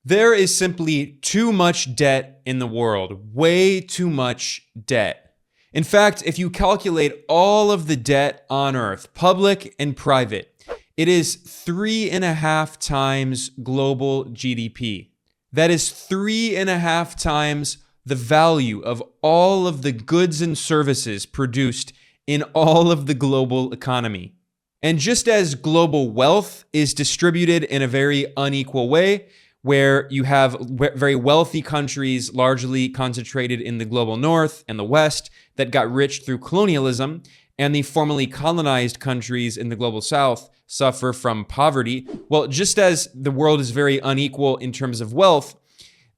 There is simply too much debt in the world, way too much debt. In fact, if you calculate all of the debt on Earth, public and private, it is 3.5 times global GDP. That is 3.5 times the value of all of the goods and services produced in all of the global economy. And just as global wealth is distributed in a very unequal way, where you have very wealthy countries largely concentrated in the global north and the west that got rich through colonialism, and the formerly colonized countries in the global south suffer from poverty. Well, just as the world is very unequal in terms of wealth,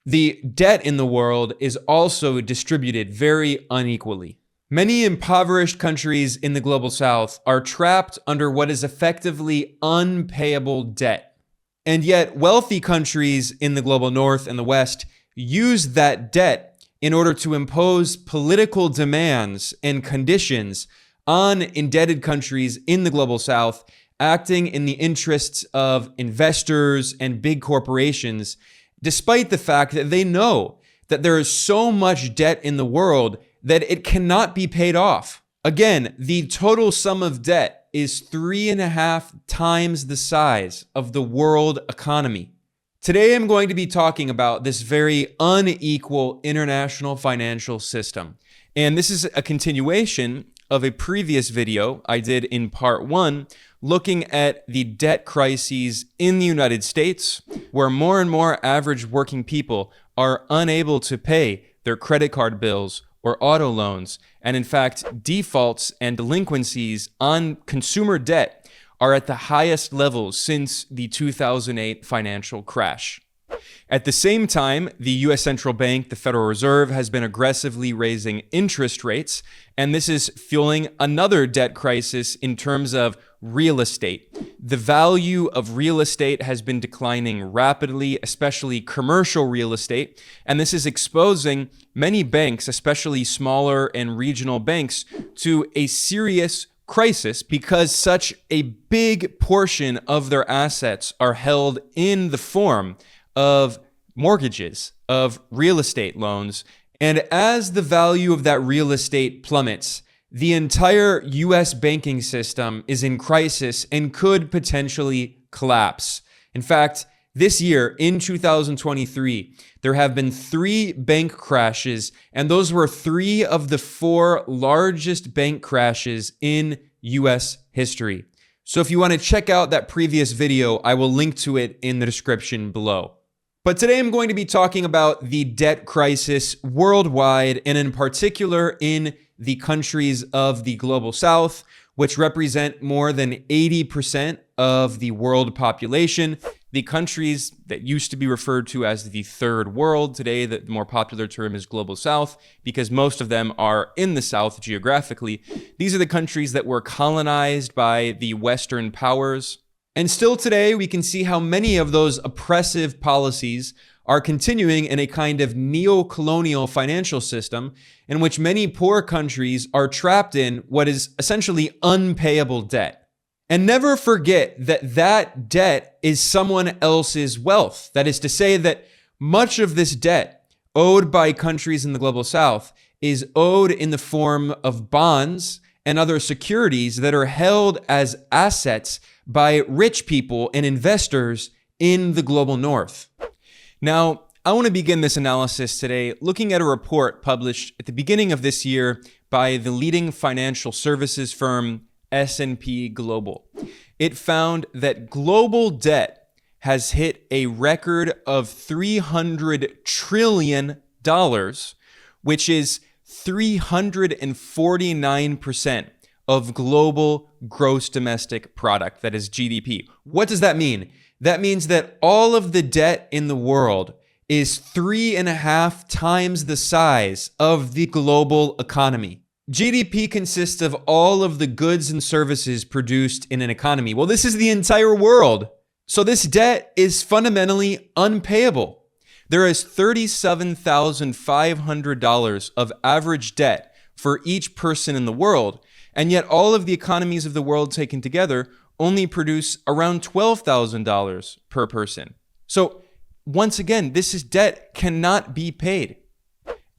the debt in the world is also distributed very unequally. Many impoverished countries in the global south are trapped under what is effectively unpayable debt. And yet, wealthy countries in the global north and the west use that debt in order to impose political demands and conditions on indebted countries in the global south, acting in the interests of investors and big corporations, despite the fact that they know that there is so much debt in the world that it cannot be paid off. Again, the total sum of debt is 3.5 times the size of the world economy. Today, I'm going to be talking about this very unequal international financial system. And this is a continuation of a previous video I did in part 1, looking at the debt crises in the United States, where more and more average working people are unable to pay their credit card bills or auto loans, and in fact, defaults and delinquencies on consumer debt are at the highest levels since the 2008 financial crash. At the same time, the US Central Bank, the Federal Reserve, has been aggressively raising interest rates, and this is fueling another debt crisis in terms of real estate. The value of real estate has been declining rapidly, especially commercial real estate, and this is exposing many banks, especially smaller and regional banks, to a serious crisis because such a big portion of their assets are held in the form of mortgages, of real estate loans. And as the value of that real estate plummets, the entire US banking system is in crisis and could potentially collapse. In fact, this year, in 2023, there have been 3 bank crashes, and those were 3 of the 4 largest bank crashes in US history. So if you want to check out that previous video, I will link to it in the description below. But today I'm going to be talking about the debt crisis worldwide, and in particular in the countries of the global south, which represent more than 80% of the world population. The countries that used to be referred to as the third world, today the more popular term is global south, because most of them are in the south geographically. These are the countries that were colonized by the Western powers. And still today, we can see how many of those oppressive policies are continuing in a kind of neocolonial financial system in which many poor countries are trapped in what is essentially unpayable debt. And never forget that that debt is someone else's wealth. That is to say that much of this debt owed by countries in the global south is owed in the form of bonds and other securities that are held as assets by rich people and investors in the global north. Now, I want to begin this analysis today looking at a report published at the beginning of this year by the leading financial services firm S&P Global. It found that global debt has hit a record of $300 trillion, which is 349% of global gross domestic product, that is GDP. What does that mean? That means that all of the debt in the world is 3.5 times the size of the global economy. GDP consists of all of the goods and services produced in an economy. Well, this is the entire world. So this debt is fundamentally unpayable. There is $37,500 of average debt for each person in the world, and yet all of the economies of the world taken together only produce around $12,000 per person. So once again, debt cannot be paid.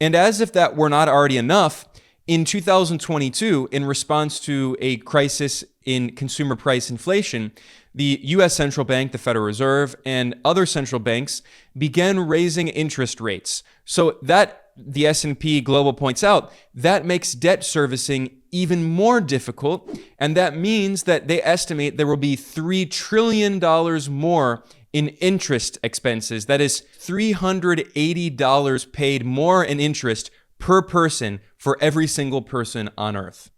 And as if that were not already enough, in 2022, in response to a crisis in consumer price inflation, the US Central Bank, the Federal Reserve, and other central banks began raising interest rates. So that, the S&P Global points out, that makes debt servicing even more difficult. And that means that they estimate there will be $3 trillion more in interest expenses. That is $380 paid more in interest per person for every single person on Earth.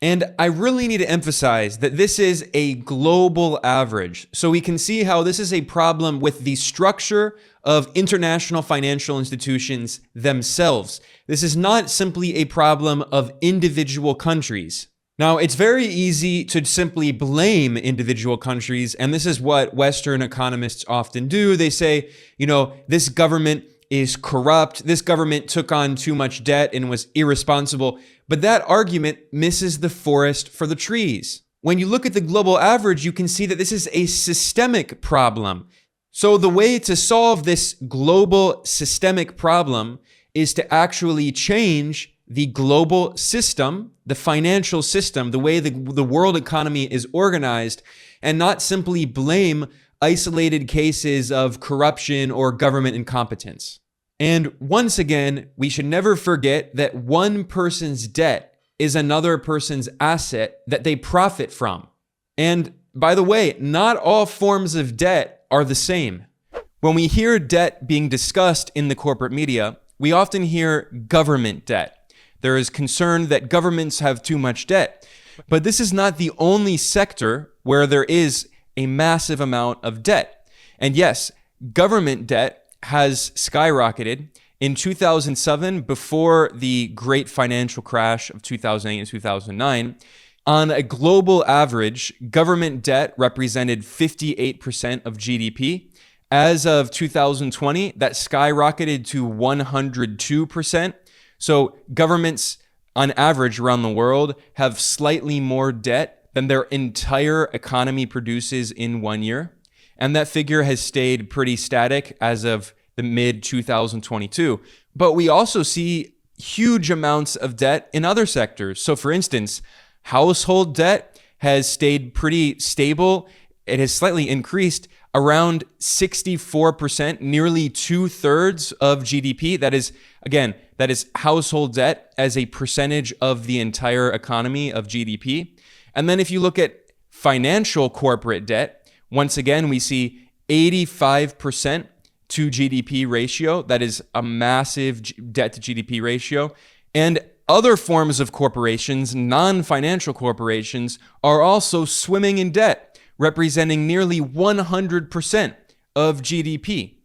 And I really need to emphasize that this is a global average. So we can see how this is a problem with the structure of international financial institutions themselves. This is not simply a problem of individual countries. Now, it's very easy to simply blame individual countries, and this is what Western economists often do. They say, this government is corrupt, this government took on too much debt and was irresponsible. But that argument misses the forest for the trees. When you look at the global average, you can see that this is a systemic problem. So the way to solve this global systemic problem is to actually change the global system, the financial system, the way the world economy is organized, and not simply blame isolated cases of corruption or government incompetence. And once again, we should never forget that one person's debt is another person's asset that they profit from. And by the way, not all forms of debt are the same. When we hear debt being discussed in the corporate media, we often hear government debt. There is concern that governments have too much debt. But this is not the only sector where there is a massive amount of debt. And yes, government debt has skyrocketed. In 2007, before the great financial crash of 2008 and 2009, on a global average, government debt represented 58% of GDP. As of 2020, that skyrocketed to 102%. So governments, on average around the world, have slightly more debt than their entire economy produces in 1 year. And that figure has stayed pretty static as of the mid-2022. But we also see huge amounts of debt in other sectors. So for instance, household debt has stayed pretty stable. It has slightly increased around 64%, nearly 2/3 of GDP. That is household debt as a percentage of the entire economy of GDP. And then if you look at financial corporate debt, once again, we see 85% to GDP ratio. That is a massive debt to GDP ratio. And other forms of corporations, non-financial corporations, are also swimming in debt, representing nearly 100% of GDP.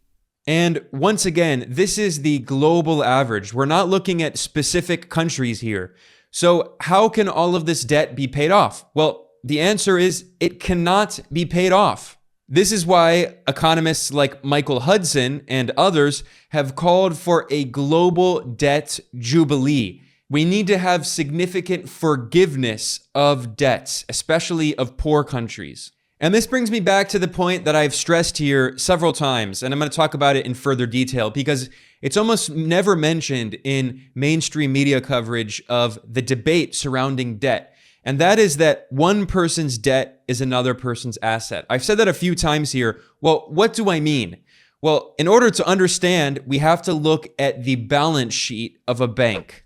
And once again, this is the global average. We're not looking at specific countries here. So how can all of this debt be paid off? Well, the answer is it cannot be paid off. This is why economists like Michael Hudson and others have called for a global debt jubilee. We need to have significant forgiveness of debts, especially of poor countries. And this brings me back to the point that I've stressed here several times, and I'm going to talk about it in further detail because it's almost never mentioned in mainstream media coverage of the debate surrounding debt. And that is that one person's debt is another person's asset. I've said that a few times here. Well, what do I mean? Well, in order to understand, we have to look at the balance sheet of a bank.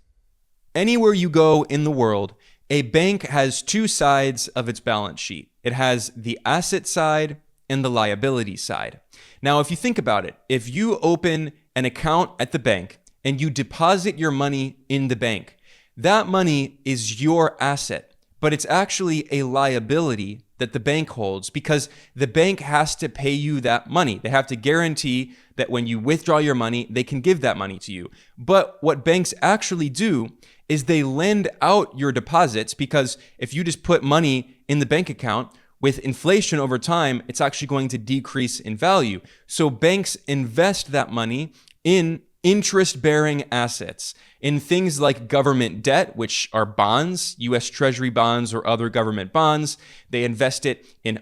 Anywhere you go in the world, a bank has two sides of its balance sheet. It has the asset side and the liability side. Now, if you think about it, if you open an account at the bank and you deposit your money in the bank, that money is your asset. But it's actually a liability that the bank holds because the bank has to pay you that money. They have to guarantee that when you withdraw your money, they can give that money to you. But what banks actually do is they lend out your deposits because if you just put money in the bank account, with inflation over time, it's actually going to decrease in value. So banks invest that money in interest-bearing assets in things like government debt, which are bonds, US Treasury bonds or other government bonds. They invest it in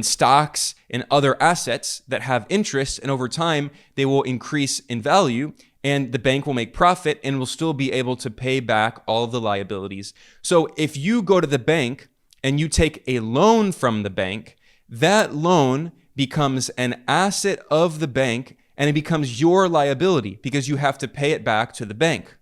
stocks and other assets that have interest, and over time, they will increase in value, and the bank will make profit and will still be able to pay back all of the liabilities. So if you go to the bank and you take a loan from the bank, that loan becomes an asset of the bank and it becomes your liability because you have to pay it back to the bank.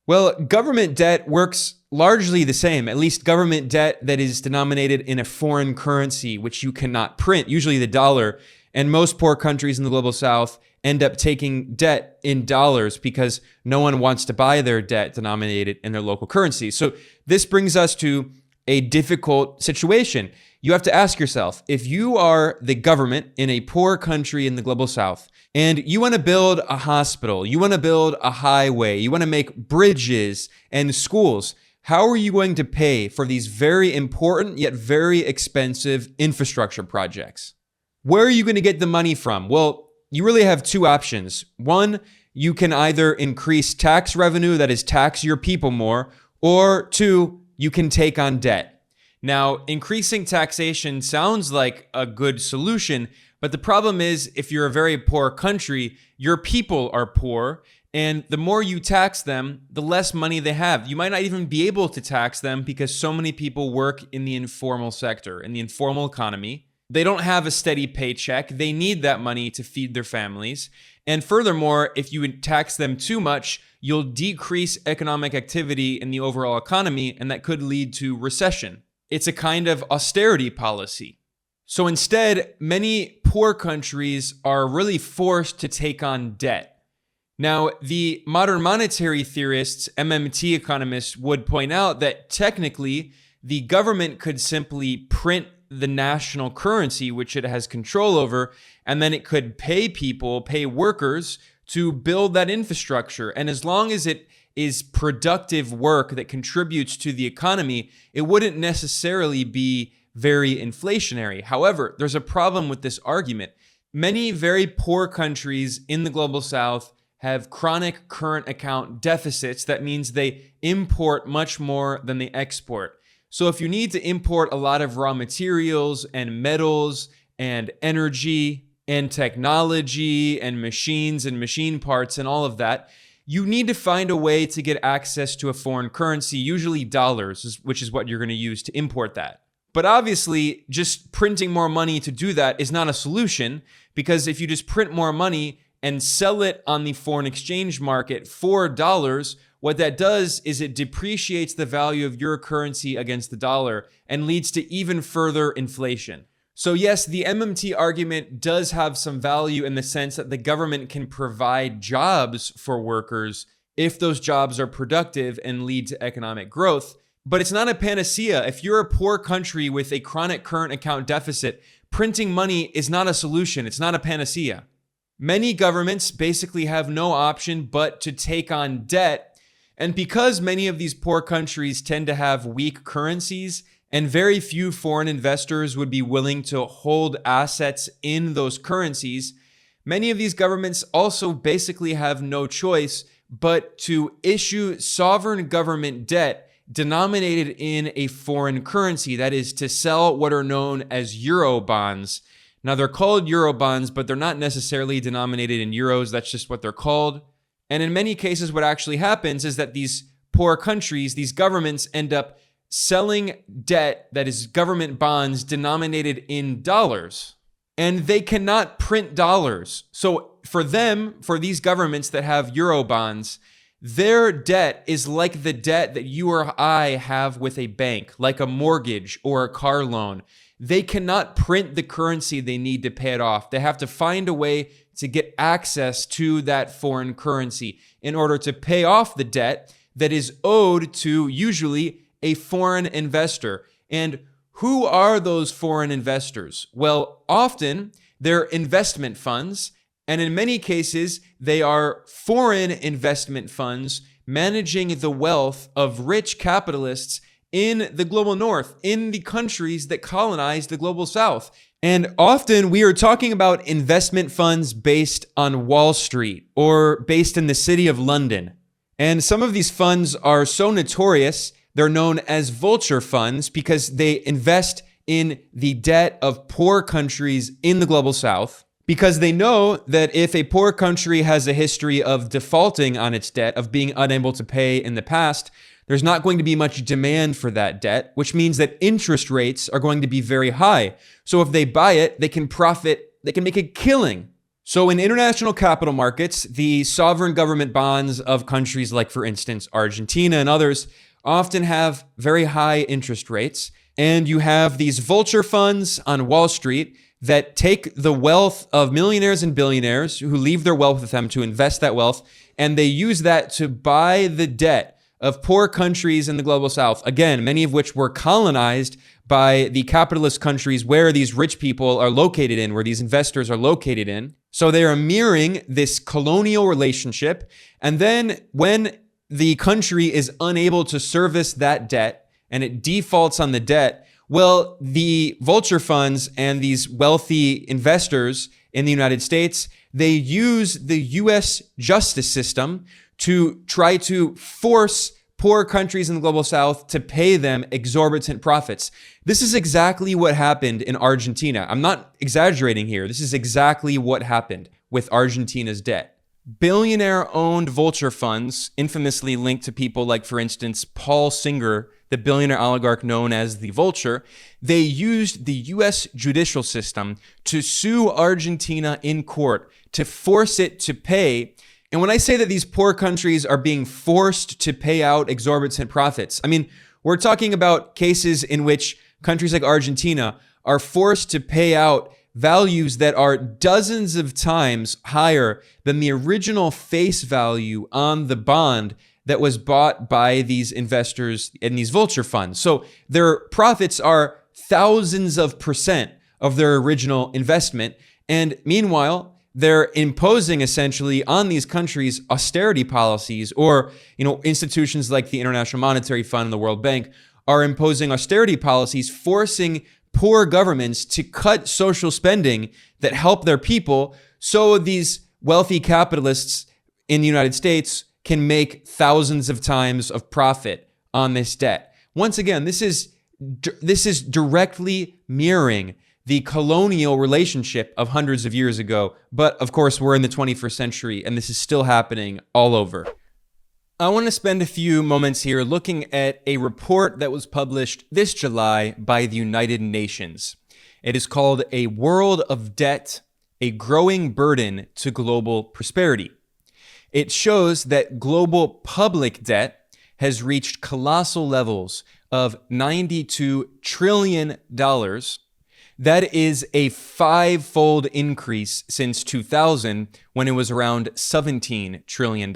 Well, government debt works largely the same, at least government debt that is denominated in a foreign currency, which you cannot print, usually the dollar. And most poor countries in the global south end up taking debt in dollars because no one wants to buy their debt denominated in their local currency. So this brings us to a difficult situation. You have to ask yourself, if you are the government in a poor country in the global south, and you want to build a hospital, you want to build a highway, you want to make bridges and schools, how are you going to pay for these very important yet very expensive infrastructure projects? Where are you going to get the money from? Well, you really have two options. One, you can either increase tax revenue, that is, tax your people more, or two, you can take on debt. Now, increasing taxation sounds like a good solution, but the problem is if you're a very poor country, your people are poor, and the more you tax them, the less money they have. You might not even be able to tax them because so many people work in the informal sector, in the informal economy. They don't have a steady paycheck. They need that money to feed their families. And furthermore, if you tax them too much, you'll decrease economic activity in the overall economy, and that could lead to recession. It's a kind of austerity policy. So instead, many poor countries are really forced to take on debt. Now, the modern monetary theorists, MMT economists, would point out that technically, the government could simply print the national currency, which it has control over, and then it could pay people, pay workers to build that infrastructure. And as long as it is productive work that contributes to the economy, it wouldn't necessarily be very inflationary. However, there's a problem with this argument. Many very poor countries in the global south have chronic current account deficits. That means they import much more than they export. So if you need to import a lot of raw materials and metals and energy and technology and machines and machine parts and all of that, you need to find a way to get access to a foreign currency, usually dollars, which is what you're going to use to import that. But obviously, just printing more money to do that is not a solution, because if you just print more money and sell it on the foreign exchange market for dollars, what that does is it depreciates the value of your currency against the dollar and leads to even further inflation. So yes, the MMT argument does have some value in the sense that the government can provide jobs for workers if those jobs are productive and lead to economic growth. But it's not a panacea. If you're a poor country with a chronic current account deficit, printing money is not a solution. It's not a panacea. Many governments basically have no option but to take on debt. And because many of these poor countries tend to have weak currencies, and very few foreign investors would be willing to hold assets in those currencies, many of these governments also basically have no choice but to issue sovereign government debt denominated in a foreign currency. That is, to sell what are known as euro bonds. Now, they're called euro bonds, but they're not necessarily denominated in euros. That's just what they're called. And in many cases, what actually happens is that these poor countries, these governments, end up selling debt that is government bonds denominated in dollars, and they cannot print dollars. So for them, for these governments that have euro bonds, their debt is like the debt that you or I have with a bank, like a mortgage or a car loan. They cannot print the currency they need to pay it off. They have to find a way to get access to that foreign currency in order to pay off the debt that is owed to usually a foreign investor. And who are those foreign investors? Well, often they're investment funds, and in many cases, they are foreign investment funds managing the wealth of rich capitalists in the global north, in the countries that colonized the global south. And often we are talking about investment funds based on Wall Street or based in the city of London. And some of these funds are so notorious, they're known as vulture funds because they invest in the debt of poor countries in the global south, because they know that if a poor country has a history of defaulting on its debt, of being unable to pay in the past, there's not going to be much demand for that debt, which means that interest rates are going to be very high. So if they buy it, they can profit, they can make a killing. So in international capital markets, the sovereign government bonds of countries like, for instance, Argentina and others often have very high interest rates. And you have these vulture funds on Wall Street that take the wealth of millionaires and billionaires who leave their wealth with them to invest that wealth, and they use that to buy the debt of poor countries in the global south, again, many of which were colonized by the capitalist countries where these rich people are located in, where these investors are located in. So they are mirroring this colonial relationship. And then when the country is unable to service that debt and it defaults on the debt, well, the vulture funds and these wealthy investors in the United States, they use the US justice system to try to force poor countries in the global south to pay them exorbitant profits. This is exactly what happened in Argentina. I'm not exaggerating here. This is exactly what happened with Argentina's debt. Billionaire-owned vulture funds, infamously linked to people like, for instance, Paul Singer, the billionaire oligarch known as the Vulture, they used the US judicial system to sue Argentina in court to force it to pay. And when I say that these poor countries are being forced to pay out exorbitant profits, I mean, we're talking about cases in which countries like Argentina are forced to pay out values that are dozens of times higher than the original face value on the bond that was bought by these investors in these vulture funds. So their profits are thousands of percent of their original investment. And meanwhile, they're imposing essentially on these countries austerity policies, or, institutions like the International Monetary Fund and the World Bank are imposing austerity policies, forcing poor governments to cut social spending that help their people, so these wealthy capitalists in the United States can make thousands of times of profit on this debt. Once again, this is directly mirroring the colonial relationship of hundreds of years ago. But of course, we're in the 21st century, and this is still happening all over. I want to spend a few moments here looking at a report that was published this July by the United Nations. It is called A World of Debt, a Growing Burden to Global Prosperity. It shows that global public debt has reached colossal levels of $92 trillion. That is a 5-fold increase since 2000, when it was around $17 trillion.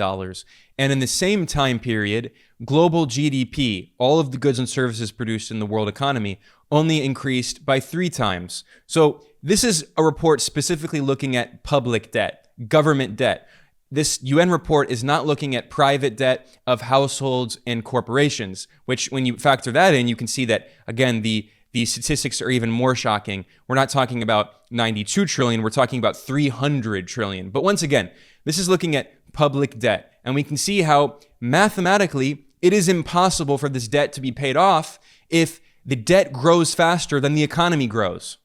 And in the same time period, global GDP, all of the goods and services produced in the world economy, only increased by 3 times. So this is a report specifically looking at public debt, government debt. This UN report is not looking at private debt of households and corporations, which when you factor that in, you can see that, again, the statistics are even more shocking. We're not talking about 92 trillion, we're talking about 300 trillion. But once again, this is looking at public debt. And we can see how mathematically it is impossible for this debt to be paid off if the debt grows faster than the economy grows.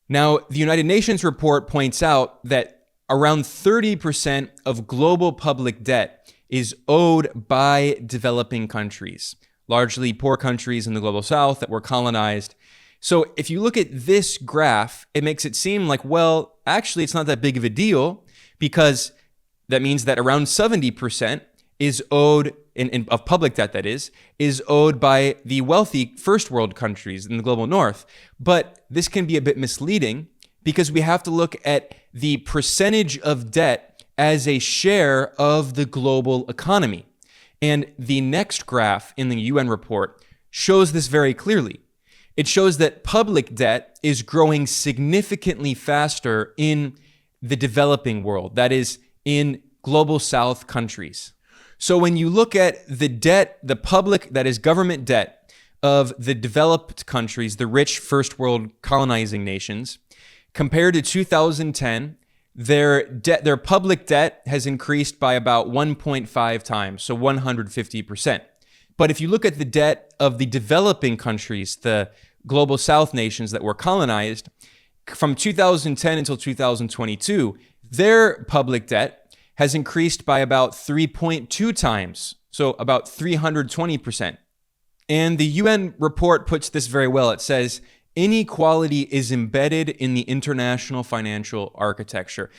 Now, the United Nations report points out that around 30% of global public debt is owed by developing countries, largely poor countries in the global south that were colonized. So if you look at this graph, it makes it seem like, well, actually it's not that big of a deal, because that means that around 70% is owed, of public debt that is owed by the wealthy first world countries in the global north. But this can be a bit misleading, because we have to look at the percentage of debt as a share of the global economy. And the next graph in the UN report shows this very clearly. It shows that public debt is growing significantly faster in the developing world, that is, in global south countries. So when you look at the debt, the public, that is government debt, of the developed countries, the rich first world colonizing nations, compared to 2010, their public debt has increased by about 1.5 times, so 150%. But if you look at the debt of the developing countries, the global South nations that were colonized, from 2010 until 2022, their public debt has increased by about 3.2 times, so about 320%. And the UN report puts this very well. It says, inequality is embedded in the international financial architecture.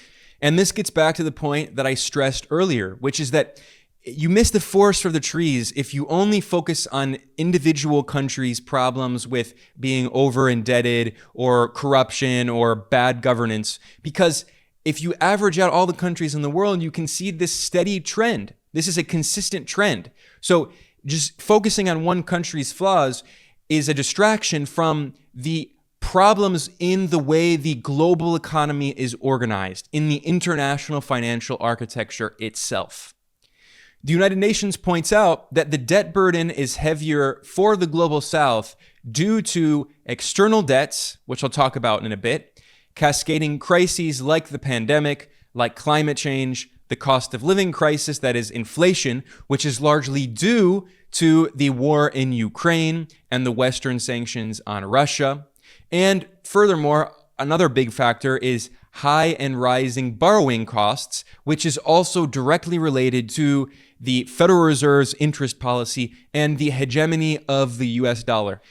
And this gets back to the point that I stressed earlier, which is that you miss the forest for the trees if you only focus on individual countries' problems with being over-indebted or corruption or bad governance. Because if you average out all the countries in the world, you can see this steady trend. This is a consistent trend. So just focusing on one country's flaws is a distraction from the problems in the way the global economy is organized, in the international financial architecture itself. The United Nations points out that the debt burden is heavier for the global South due to external debts, which I'll talk about in a bit, cascading crises like the pandemic, like climate change, the cost of living crisis, that is inflation, which is largely due to the war in Ukraine and the Western sanctions on Russia. And furthermore, another big factor is high and rising borrowing costs, which is also directly related to the Federal Reserve's interest policy and the hegemony of the US dollar.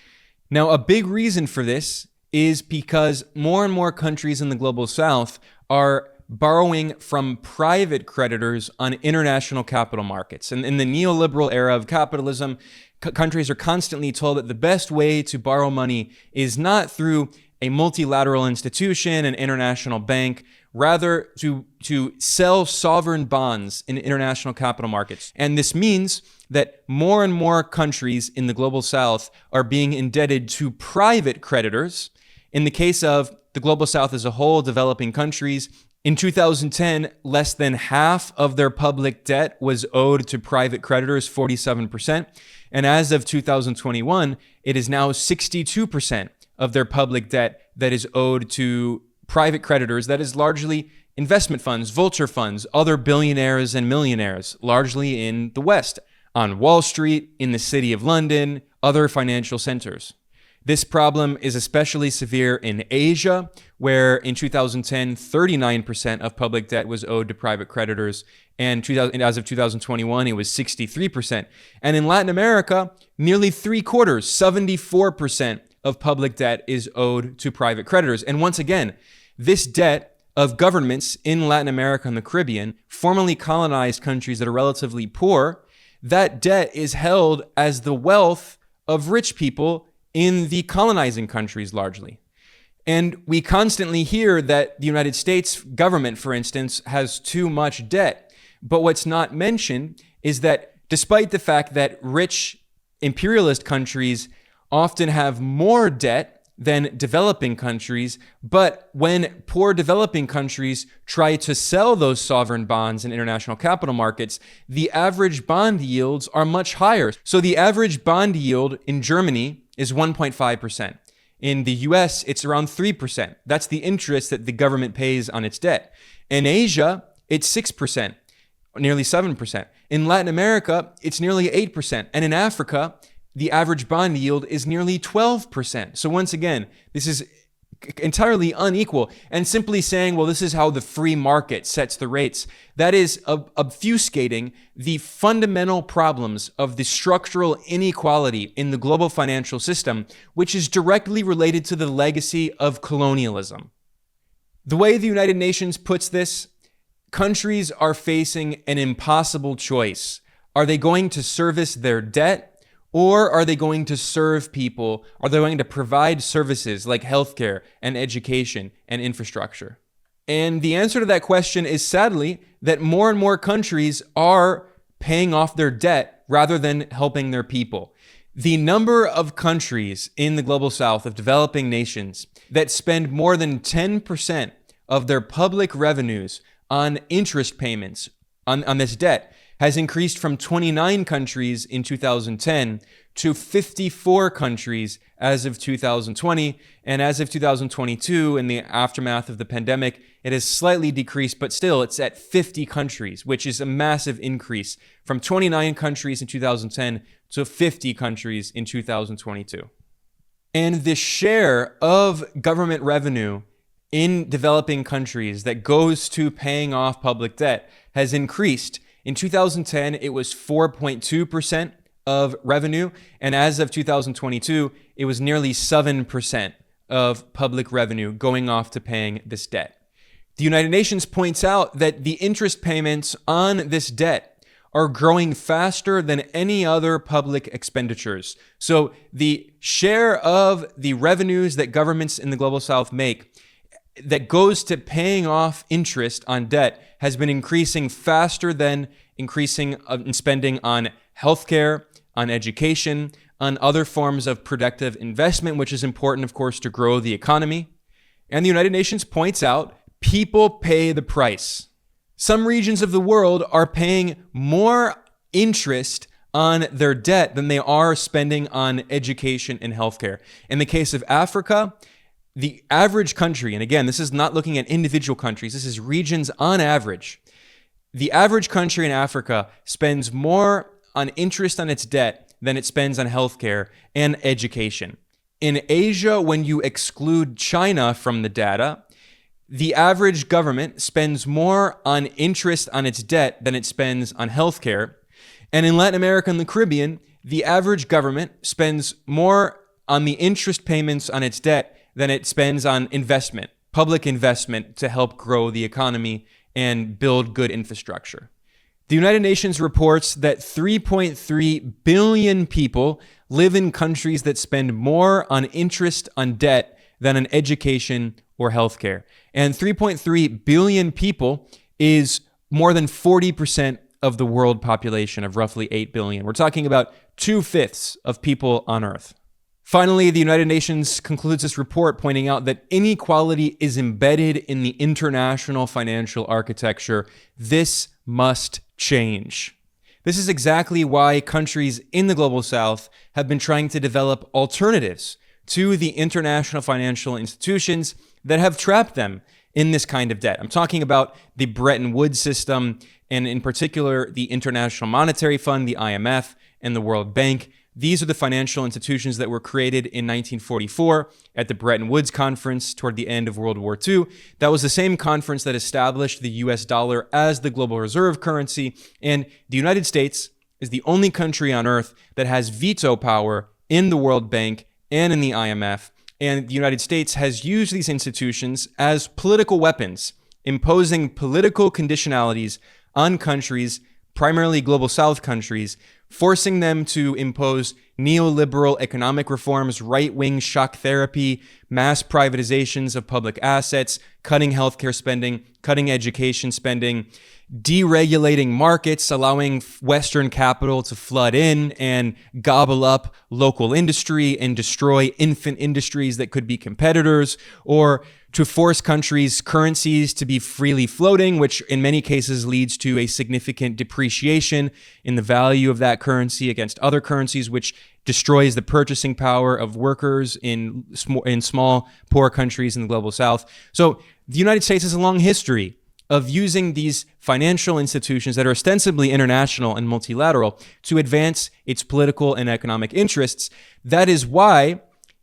Now, a big reason for this is because more and more countries in the global South are borrowing from private creditors on international capital markets. And in the neoliberal era of capitalism, countries are constantly told that the best way to borrow money is not through a multilateral institution, an international bank, rather to sell sovereign bonds in international capital markets. And this means that more and more countries in the global South are being indebted to private creditors. In the case of the global South as a whole, developing countries, in 2010, less than half of their public debt was owed to private creditors, 47%. And as of 2021, it is now 62% of their public debt that is owed to private creditors. That is largely investment funds, vulture funds, other billionaires and millionaires, largely in the West, on Wall Street, in the city of London, other financial centers. This problem is especially severe in Asia, where in 2010, 39% of public debt was owed to private creditors, and as of 2021, it was 63%. And in Latin America, nearly 3/4, 74% of public debt is owed to private creditors. And once again, this debt of governments in Latin America and the Caribbean, formerly colonized countries that are relatively poor, that debt is held as the wealth of rich people in the colonizing countries largely. And we constantly hear that the United States government, for instance, has too much debt. But what's not mentioned is that despite the fact that rich imperialist countries often have more debt than developing countries, but when poor developing countries try to sell those sovereign bonds in international capital markets, the average bond yields are much higher. So the average bond yield in Germany is 1.5%. In the US, it's around 3%. That's the interest that the government pays on its debt. In Asia, it's 6%, nearly 7%. In Latin America, it's nearly 8%. And in Africa, the average bond yield is nearly 12%. So once again, this is entirely unequal. And simply saying, well, this is how the free market sets the rates, that is obfuscating the fundamental problems of the structural inequality in the global financial system, which is directly related to the legacy of colonialism. The way the United Nations puts this, countries are facing an impossible choice. Are they going to service their debt? Or are they going to serve people? Are they going to provide services like healthcare and education and infrastructure? And the answer to that question is sadly that more and more countries are paying off their debt rather than helping their people. The number of countries in the global South, of developing nations, that spend more than 10% of their public revenues on interest payments on this debt has increased from 29 countries in 2010 to 54 countries as of 2020. And as of 2022, in the aftermath of the pandemic, it has slightly decreased, but still it's at 50 countries, which is a massive increase from 29 countries in 2010 to 50 countries in 2022. And the share of government revenue in developing countries that goes to paying off public debt has increased. In 2010, it was 4.2% of revenue, and as of 2022, it was nearly 7% of public revenue going off to paying this debt. The United Nations points out that the interest payments on this debt are growing faster than any other public expenditures. So the share of the revenues that governments in the Global South make that goes to paying off interest on debt has been increasing faster than increasing in spending on healthcare, on education, on other forms of productive investment, which is important, of course, to grow the economy. And the United Nations points out people pay the price. Some regions of the world are paying more interest on their debt than they are spending on education and healthcare. In the case of Africa, the average country, and again, this is not looking at individual countries, this is regions on average. The average country in Africa spends more on interest on its debt than it spends on healthcare and education. In Asia, when you exclude China from the data, the average government spends more on interest on its debt than it spends on healthcare. And in Latin America and the Caribbean, the average government spends more on the interest payments on its debt than it spends on investment, public investment to help grow the economy and build good infrastructure. The United Nations reports that 3.3 billion people live in countries that spend more on interest on debt than on education or healthcare. And 3.3 billion people is more than 40% of the world population of roughly 8 billion. We're talking about 2/5 of people on Earth. Finally, the United Nations concludes this report pointing out that inequality is embedded in the international financial architecture. This must change. This is exactly why countries in the Global South have been trying to develop alternatives to the international financial institutions that have trapped them in this kind of debt. I'm talking about the Bretton Woods system, and in particular, the International Monetary Fund, the IMF, and the World Bank. These are the financial institutions that were created in 1944 at the Bretton Woods Conference toward the end of World War II. That was the same conference that established the US dollar as the global reserve currency. And the United States is the only country on earth that has veto power in the World Bank and in the IMF. And the United States has used these institutions as political weapons, imposing political conditionalities on countries, primarily Global South countries, forcing them to impose neoliberal economic reforms, right-wing shock therapy, mass privatizations of public assets, cutting healthcare spending, cutting education spending, deregulating markets, allowing Western capital to flood in and gobble up local industry and destroy infant industries that could be competitors, or to force countries' currencies to be freely floating, which in many cases leads to a significant depreciation in the value of that currency against other currencies, which destroys the purchasing power of workers in small, poor countries in the Global South. So the United States has a long history of using these financial institutions that are ostensibly international and multilateral to advance its political and economic interests. That is why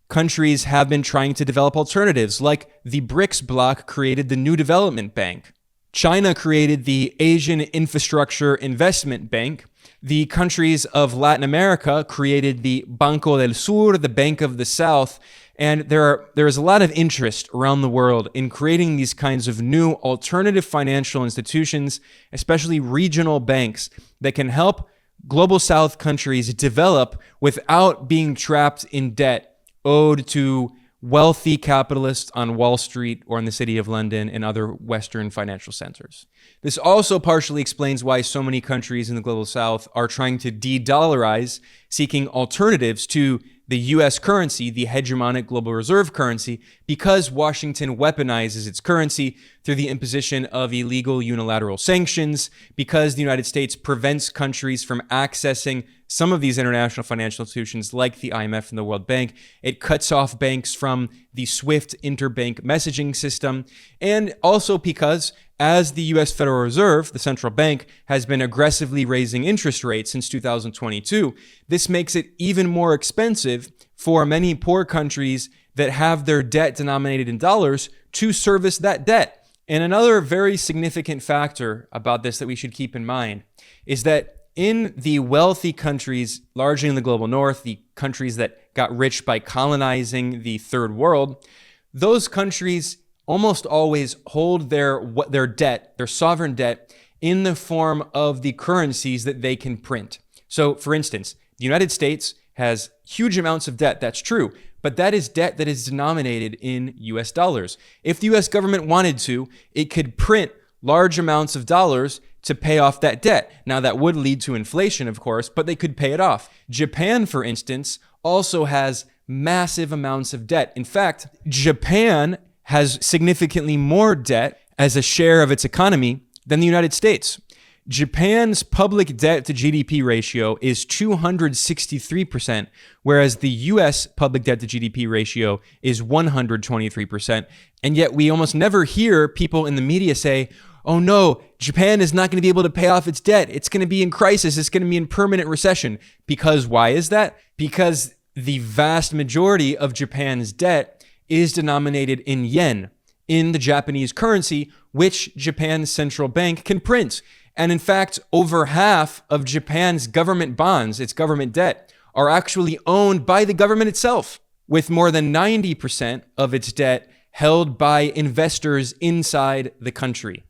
countries have been trying to develop alternatives, like the BRICS bloc created the New Development Bank. China created the Asian Infrastructure Investment Bank. The countries of Latin America created the Banco del Sur, the Bank of the South. And there is a lot of interest around the world in creating these kinds of new alternative financial institutions, especially regional banks, that can help Global South countries develop without being trapped in debt owed to wealthy capitalists on Wall Street or in the City of London and other Western financial centers. This also partially explains why so many countries in the Global South are trying to de-dollarize, seeking alternatives to the US currency, the hegemonic global reserve currency, because Washington weaponizes its currency through the imposition of illegal unilateral sanctions, because the United States prevents countries from accessing some of these international financial institutions like the IMF and the World Bank. It cuts off banks from the SWIFT interbank messaging system, and also because as the US Federal Reserve, the central bank, has been aggressively raising interest rates since 2022, this makes it even more expensive for many poor countries that have their debt denominated in dollars to service that debt. And another very significant factor about this that we should keep in mind is that in the wealthy countries, largely in the global north, the countries that got rich by colonizing the third world, those countries almost always hold their debt, their sovereign debt, in the form of the currencies that they can print. So, for instance, the United States has huge amounts of debt, that's true, but that is debt that is denominated in US dollars. If the US government wanted to, it could print large amounts of dollars to pay off that debt. Now, that would lead to inflation, of course, but they could pay it off. Japan, for instance, also has massive amounts of debt. In fact, Japan has significantly more debt as a share of its economy than the United States. Japan's public debt to GDP ratio is 263%, whereas the US public debt to GDP ratio is 123%. And yet we almost never hear people in the media say, oh no, Japan is not going to be able to pay off its debt. It's going to be in crisis. It's going to be in permanent recession. Because why is that? Because the vast majority of Japan's debt is denominated in yen, in the Japanese currency, which Japan's central bank can print. And in fact, over half of Japan's government bonds, its government debt, are actually owned by the government itself, with more than 90% of its debt held by investors inside the country.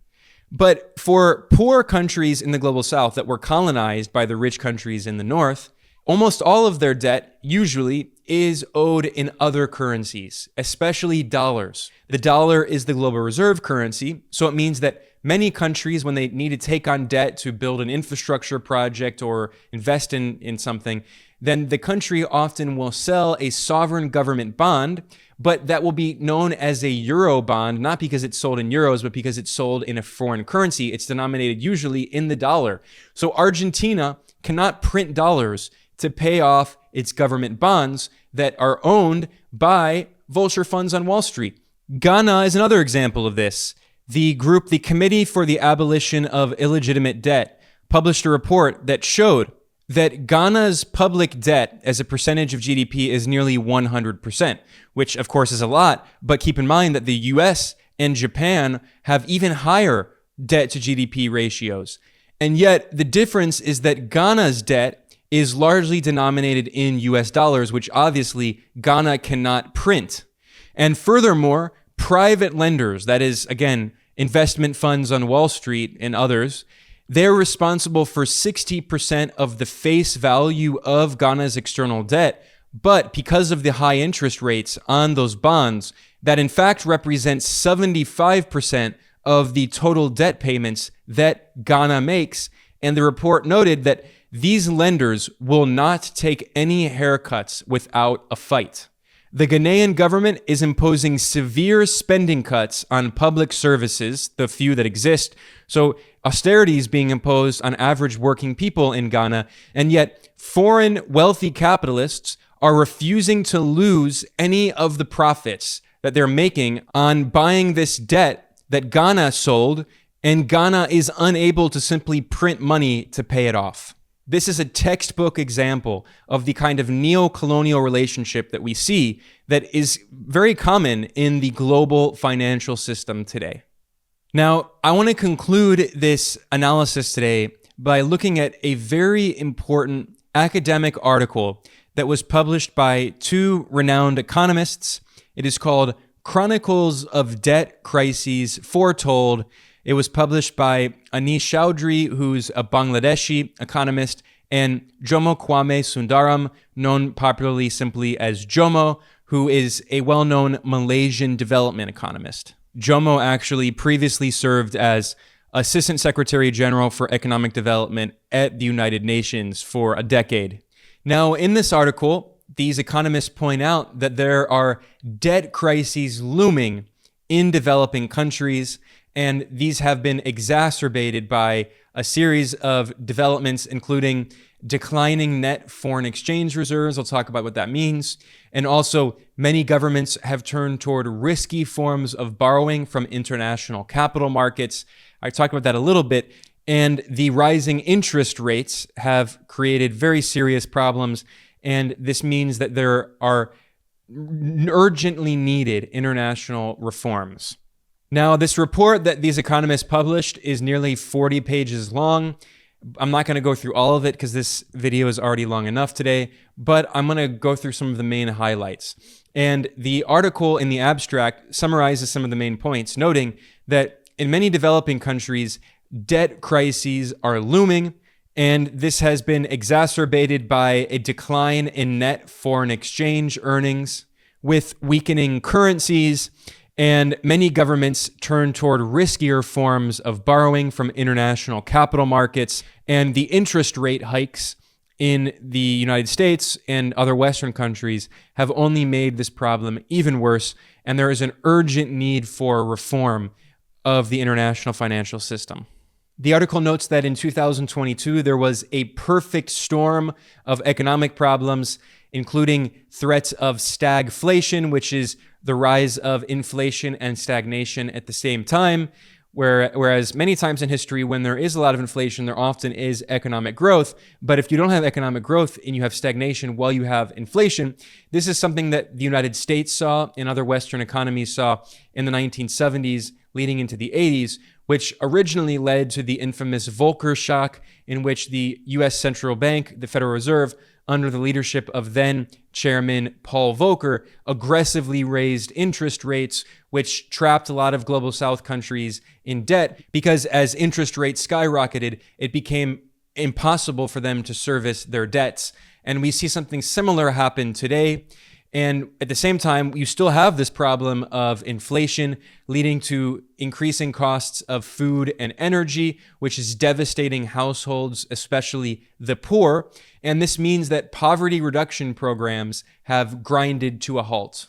But for poor countries in the global south that were colonized by the rich countries in the north, almost all of their debt usually is owed in other currencies, especially dollars. The dollar is the global reserve currency, so it means that many countries, when they need to take on debt to build an infrastructure project or invest in something, then the country often will sell a sovereign government bond, but that will be known as a euro bond, not because it's sold in euros, but because it's sold in a foreign currency. It's denominated usually in the dollar. So Argentina cannot print dollars to pay off its government bonds that are owned by vulture funds on Wall Street. Ghana is another example of this. The Committee for the Abolition of Illegitimate Debt, published a report that showed that Ghana's public debt as a percentage of GDP is nearly 100%, which of course is a lot, but keep in mind that the US and Japan have even higher debt to GDP ratios. And yet the difference is that Ghana's debt is largely denominated in US dollars, which obviously Ghana cannot print. And furthermore, private lenders, that is, again, investment funds on Wall Street and others, they're responsible for 60% of the face value of Ghana's external debt. But because of the high interest rates on those bonds, that in fact represents 75% of the total debt payments that Ghana makes. And the report noted that these lenders will not take any haircuts without a fight. The Ghanaian government is imposing severe spending cuts on public services, the few that exist. So austerity is being imposed on average working people in Ghana, and yet foreign wealthy capitalists are refusing to lose any of the profits that they're making on buying this debt that Ghana sold, and Ghana is unable to simply print money to pay it off. This is a textbook example of the kind of neocolonial relationship that we see that is very common in the global financial system today. Now, I want to conclude this analysis today by looking at a very important academic article that was published by two renowned economists. It is called Chronicles of Debt Crises Foretold. It was published by Anish Chaudhry, who's a Bangladeshi economist, and Jomo Kwame Sundaram, known popularly simply as Jomo, who is a well-known Malaysian development economist. Jomo actually previously served as Assistant Secretary General for Economic Development at the United Nations for a decade. Now, in this article, these economists point out that there are debt crises looming in developing countries, and these have been exacerbated by a series of developments, including declining net foreign exchange reserves. I'll talk about what that means. And also, many governments have turned toward risky forms of borrowing from international capital markets. I talked about that a little bit. And the rising interest rates have created very serious problems. And this means that there are urgently needed international reforms. Now, this report that these economists published is nearly 40 pages long. I'm not going to go through all of it because this video is already long enough today, but I'm going to go through some of the main highlights. And the article in the abstract summarizes some of the main points, noting that in many developing countries, debt crises are looming, and this has been exacerbated by a decline in net foreign exchange earnings with weakening currencies, and many governments turn toward riskier forms of borrowing from international capital markets, and the interest rate hikes in the United States and other Western countries have only made this problem even worse, and there is an urgent need for reform of the international financial system. The article notes that in 2022, there was a perfect storm of economic problems, including threats of stagflation, which is the rise of inflation and stagnation at the same time, whereas many times in history, when there is a lot of inflation, there often is economic growth. But if you don't have economic growth and you have stagnation while you have inflation, this is something that the United States saw and other Western economies saw in the 1970s leading into the 80s, which originally led to the infamous Vulture shock, in which the U.S. Central Bank, the Federal Reserve, under the leadership of then Chairman Paul Volcker, aggressively raised interest rates, which trapped a lot of global South countries in debt, because as interest rates skyrocketed, it became impossible for them to service their debts. And we see something similar happen today. And at the same time, you still have this problem of inflation leading to increasing costs of food and energy, which is devastating households, especially the poor. And this means that poverty reduction programs have grinded to a halt.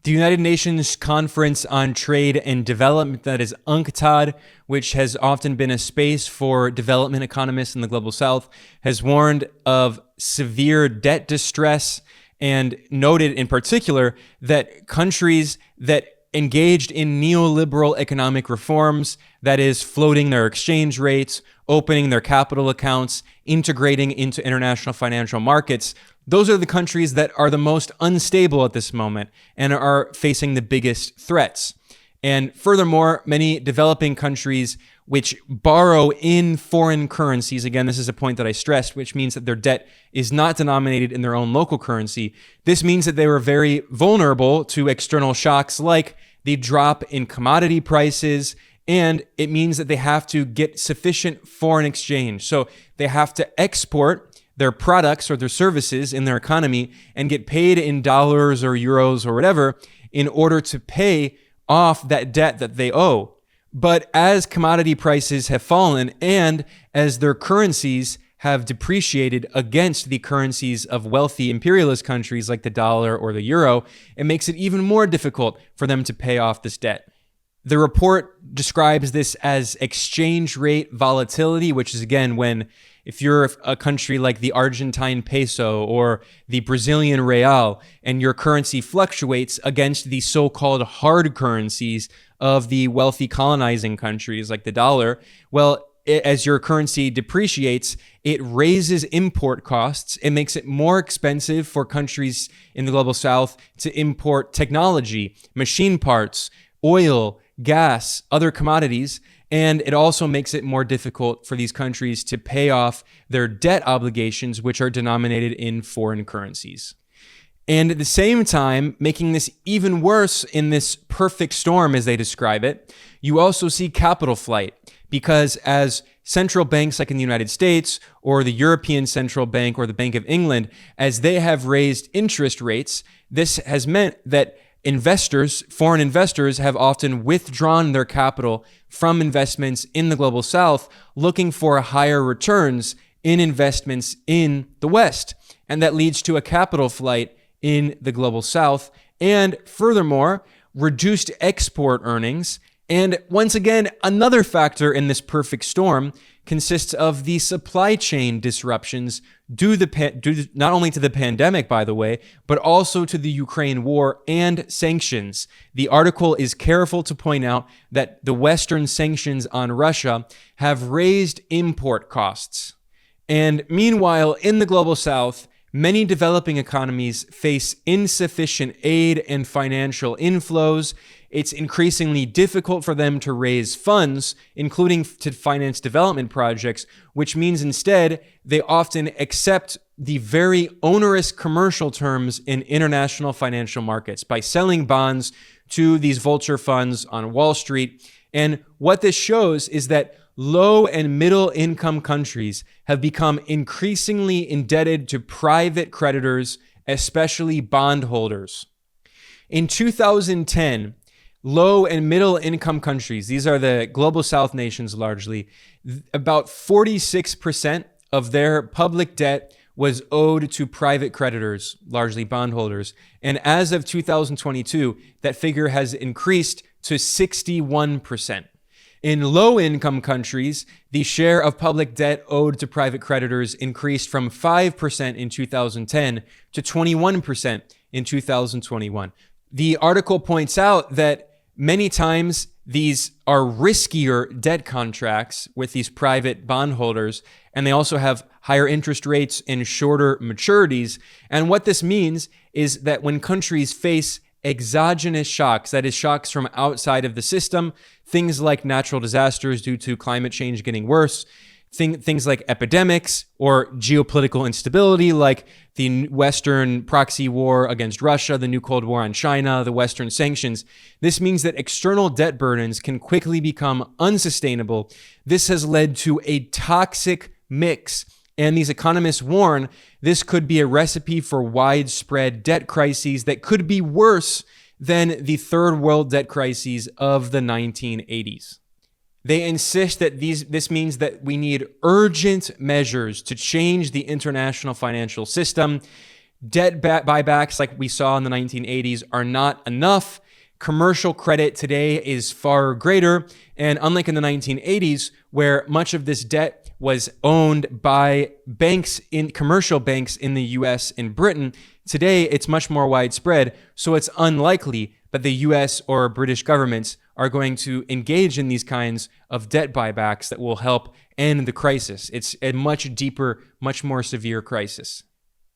The United Nations Conference on Trade and Development, that is UNCTAD, which has often been a space for development economists in the global South, has warned of severe debt distress and noted in particular that countries that engaged in neoliberal economic reforms, that is, floating their exchange rates, opening their capital accounts, integrating into international financial markets, those are the countries that are the most unstable at this moment and are facing the biggest threats. And furthermore, many developing countries which borrow in foreign currencies, again, this is a point that I stressed, which means that their debt is not denominated in their own local currency. This means that they were very vulnerable to external shocks like the drop in commodity prices, and it means that they have to get sufficient foreign exchange. So they have to export their products or their services in their economy and get paid in dollars or euros or whatever in order to pay off that debt that they owe. But as commodity prices have fallen and as their currencies have depreciated against the currencies of wealthy imperialist countries like the dollar or the euro, it makes it even more difficult for them to pay off this debt. The report describes this as exchange rate volatility, which is, again, when if you're a country like the Argentine peso or the Brazilian real and your currency fluctuates against the so-called hard currencies of the wealthy colonizing countries like the dollar, well, as your currency depreciates, it raises import costs. It makes it more expensive for countries in the global South to import technology, machine parts, oil, gas, other commodities, and it also makes it more difficult for these countries to pay off their debt obligations, which are denominated in foreign currencies. And at the same time, making this even worse in this perfect storm, as they describe it, you also see capital flight, because as central banks like in the United States or the European Central Bank or the Bank of England, as they have raised interest rates, this has meant that investors, foreign investors, have often withdrawn their capital from investments in the global South, looking for higher returns in investments in the West. And that leads to a capital flight in the global south, and furthermore, reduced export earnings. And once again, another factor in this perfect storm consists of the supply chain disruptions due not only to the pandemic, by the way, but also to the Ukraine war and sanctions. The article is careful to point out that the Western sanctions on Russia have raised import costs. And meanwhile, in the global south, many developing economies face insufficient aid and financial inflows. It's increasingly difficult for them to raise funds, including to finance development projects, which means instead they often accept the very onerous commercial terms in international financial markets by selling bonds to these vulture funds on Wall Street. And what this shows is that low and middle income countries have become increasingly indebted to private creditors, especially bondholders. In 2010, low and middle income countries, these are the global south nations largely, about 46% of their public debt was owed to private creditors, largely bondholders. And as of 2022, that figure has increased to 61%. In low-income countries, the share of public debt owed to private creditors increased from 5% in 2010 to 21% in 2021. The article points out that many times these are riskier debt contracts with these private bondholders, and they also have higher interest rates and shorter maturities. And what this means is that when countries face exogenous shocks, that is, shocks from outside of the system, things like natural disasters due to climate change getting worse, things like epidemics or geopolitical instability, like the Western proxy war against Russia, the new Cold War on China, the Western sanctions. This means that external debt burdens can quickly become unsustainable. This has led to a toxic mix. And these economists warn this could be a recipe for widespread debt crises that could be worse than the third world debt crises of the 1980s. They insist that this means that we need urgent measures to change the international financial system. Debt buybacks like we saw in the 1980s are not enough. Commercial credit today is far greater. And unlike in the 1980s, where much of this debt was owned by commercial banks in the US and Britain, today it's much more widespread. So it's unlikely that the US or British governments are going to engage in these kinds of debt buybacks that will help end the crisis. It's a much deeper, much more severe crisis.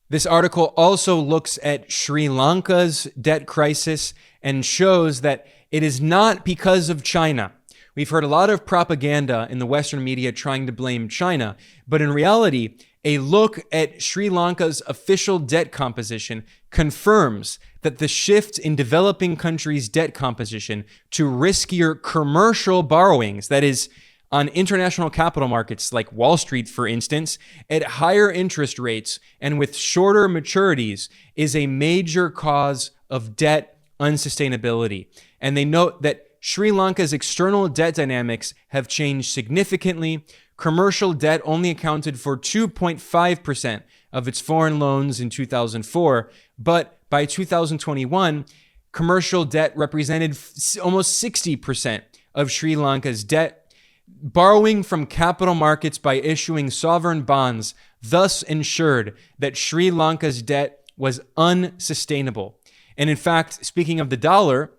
This article also looks at Sri Lanka's debt crisis and shows that it is not because of China. We've heard a lot of propaganda in the Western media trying to blame China, but in reality, a look at Sri Lanka's official debt composition confirms that the shift in developing countries' debt composition to riskier commercial borrowings, that is, on international capital markets like Wall Street, for instance, at higher interest rates and with shorter maturities, is a major cause of debt unsustainability. And they note that Sri Lanka's external debt dynamics have changed significantly. Commercial debt only accounted for 2.5% of its foreign loans in 2004, but by 2021, commercial debt represented almost 60% of Sri Lanka's debt. Borrowing from capital markets by issuing sovereign bonds thus ensured that Sri Lanka's debt was unsustainable. And in fact, speaking of the dollar,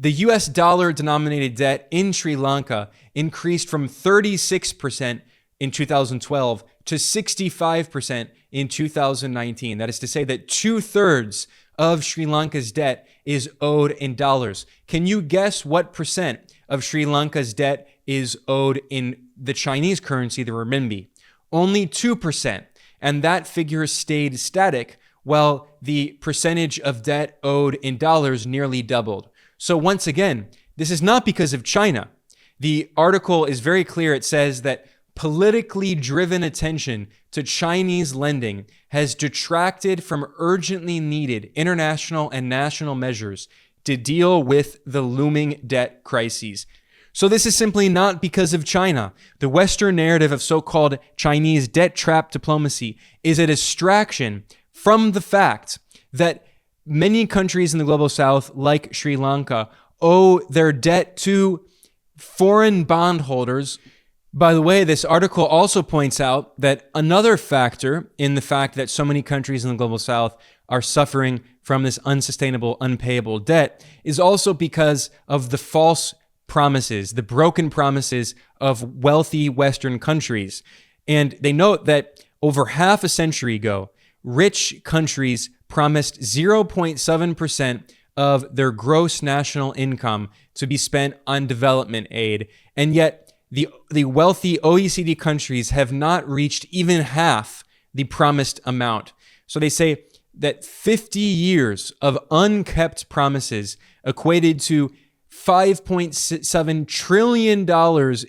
the US dollar denominated debt in Sri Lanka increased from 36% in 2012 to 65% in 2019. That is to say that 2/3 of Sri Lanka's debt is owed in dollars. Can you guess what percent of Sri Lanka's debt is owed in the Chinese currency, the renminbi? Only 2%. And that figure stayed static while the percentage of debt owed in dollars nearly doubled. So once again, this is not because of China. The article is very clear. It says that politically driven attention to Chinese lending has detracted from urgently needed international and national measures to deal with the looming debt crises. So this is simply not because of China. The Western narrative of so-called Chinese debt trap diplomacy is a distraction from the fact that many countries in the global south, like Sri Lanka, owe their debt to foreign bondholders. By the way, this article also points out that another factor in the fact that so many countries in the global south are suffering from this unsustainable, unpayable debt is also because of the false promises, the broken promises of wealthy Western countries. And they note that over half a century ago, rich countries promised 0.7% of their gross national income to be spent on development aid. And yet the wealthy OECD countries have not reached even half the promised amount. So they say that 50 years of unkept promises equated to $5.7 trillion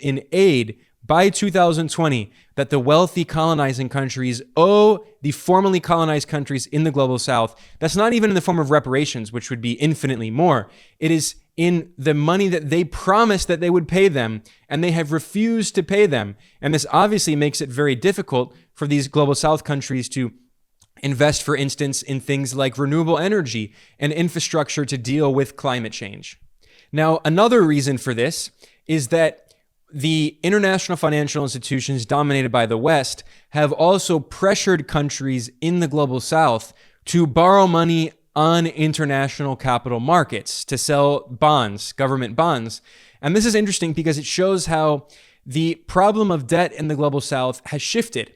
in aid by 2020 that the wealthy colonizing countries owe the formerly colonized countries in the global south. That's not even in the form of reparations, which would be infinitely more. It is in the money that they promised that they would pay them, and they have refused to pay them. And this obviously makes it very difficult for these global south countries to invest, for instance, in things like renewable energy and infrastructure to deal with climate change. Now, another reason for this is that the international financial institutions dominated by the West have also pressured countries in the global south to borrow money on international capital markets to sell bonds, government bonds. And this is interesting because it shows how the problem of debt in the global south has shifted.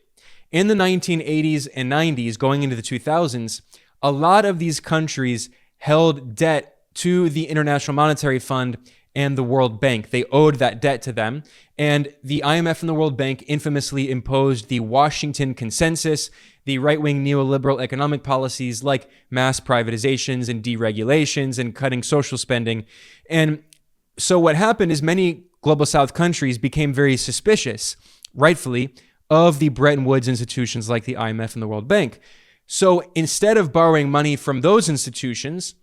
In the 1980s and 90s, going into the 2000s, a lot of these countries held debt to the International Monetary Fund and the World Bank. They owed that debt to them. And the IMF and the World Bank infamously imposed the Washington Consensus, the right-wing neoliberal economic policies like mass privatizations and deregulations and cutting social spending. And so what happened is many global south countries became very suspicious, rightfully, of the Bretton Woods institutions like the IMF and the World Bank. So instead of borrowing money from those institutions,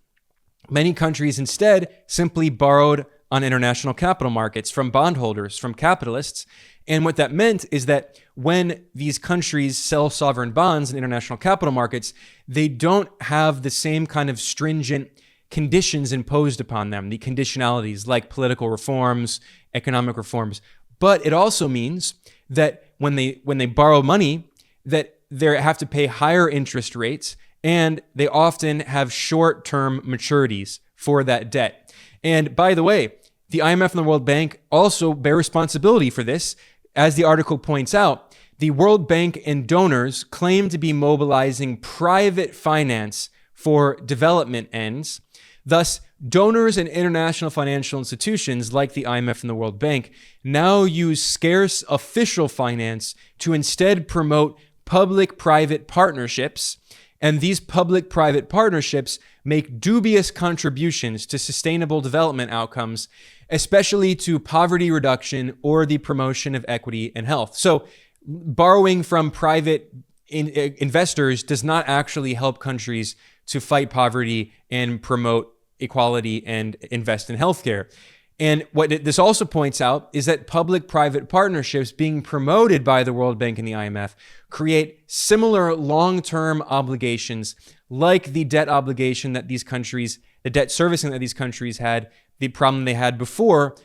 many countries instead simply borrowed on international capital markets from bondholders, from capitalists. And what that meant is that when these countries sell sovereign bonds in international capital markets, they don't have the same kind of stringent conditions imposed upon them, the conditionalities like political reforms, economic reforms. But it also means that when they borrow money, that they have to pay higher interest rates, and they often have short-term maturities for that debt. And by the way, the IMF and the World Bank also bear responsibility for this. As the article points out, the World Bank and donors claim to be mobilizing private finance for development ends. Thus, donors and international financial institutions like the IMF and the World Bank now use scarce official finance to instead promote public-private partnerships. And these public-private partnerships make dubious contributions to sustainable development outcomes, especially to poverty reduction or the promotion of equity and health. So borrowing from private investors does not actually help countries to fight poverty and promote equality and invest in healthcare. And what this also points out is that public-private partnerships being promoted by the World Bank and the IMF create similar long-term obligations like the debt obligation that these countries, the debt servicing that these countries had, the problem they had before